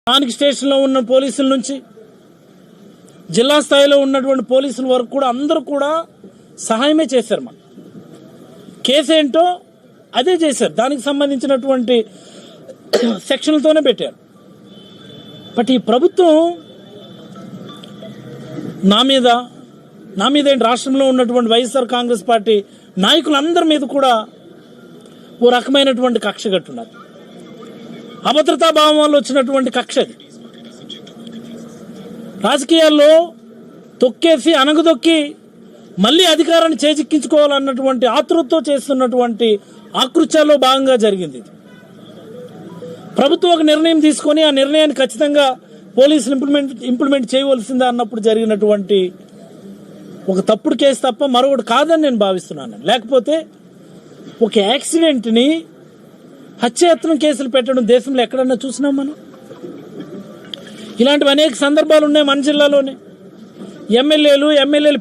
స్థానిక స్టేషన్లో ఉన్న పోలీసుల నుంచి జిల్లా స్థాయిలో ఉన్నటువంటి పోలీసుల వరకు కూడా అందరూ కూడా సహాయమే చేశారు. మన కేసు ఏంటో అదే చేశారు, దానికి సంబంధించినటువంటి సెక్షన్లతోనే పెట్టారు. బట్ ఈ ప్రభుత్వం నా మీద ఏంటి, రాష్ట్రంలో ఉన్నటువంటి వైఎస్ఆర్ కాంగ్రెస్ పార్టీ నాయకులందరి మీద కూడా ఓ రకమైనటువంటి కక్ష కట్టున్నారు. అభద్రతా భావం వల్ల వచ్చినటువంటి కక్ష అది. రాజకీయాల్లో తొక్కేసి అనగదొక్కి మళ్ళీ అధికారాన్ని చేజిక్కించుకోవాలన్నటువంటి ఆతృతతో చేస్తున్నటువంటి ఆకృత్యాల్లో భాగంగా జరిగింది ఇది. ప్రభుత్వం ఒక నిర్ణయం తీసుకొని ఆ నిర్ణయాన్ని ఖచ్చితంగా పోలీసులు ఇంప్లిమెంట్ చేయవలసిందే అన్నప్పుడు జరిగినటువంటి ఒక తప్పుడు కేసు తప్ప మరొకటి కాదని నేను భావిస్తున్నాను. లేకపోతే ఒక యాక్సిడెంట్ని హత్యాయత్నం కేసులు పెట్టడం దేశంలో ఎక్కడన్నా చూసినాం మనం? ఇలాంటివి అనేక సందర్భాలు ఉన్నాయి మన జిల్లాలోనే. ఎమ్మెల్యేలు పిల్లలు